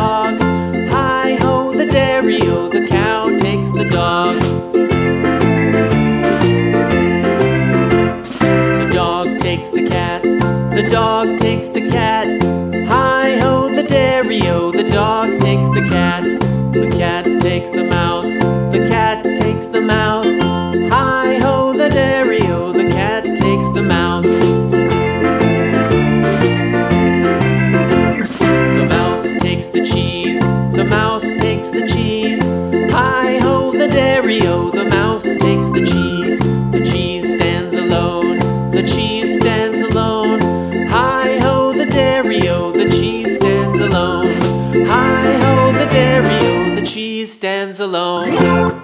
dog. Hi-ho, the dairy-o, the cow takes the dog. The dog takes the cat, the dog takes the cat. Hi-ho, the dairy-o, the dog takes the cat. The cat takes the mouse, the cat takes the mouse. Hi-ho, the dairy-o, the cat takes the mouse. The mouse takes the cheese, the mouse takes the cheese. Hi-ho, the dairy-o, the mouse takes the cheese. The cheese stands alone, the cheese stands alone. Hi-ho, the dairy-o, the cheese stands alone. Hi-ho, the dairy-o, the cheese stands alone.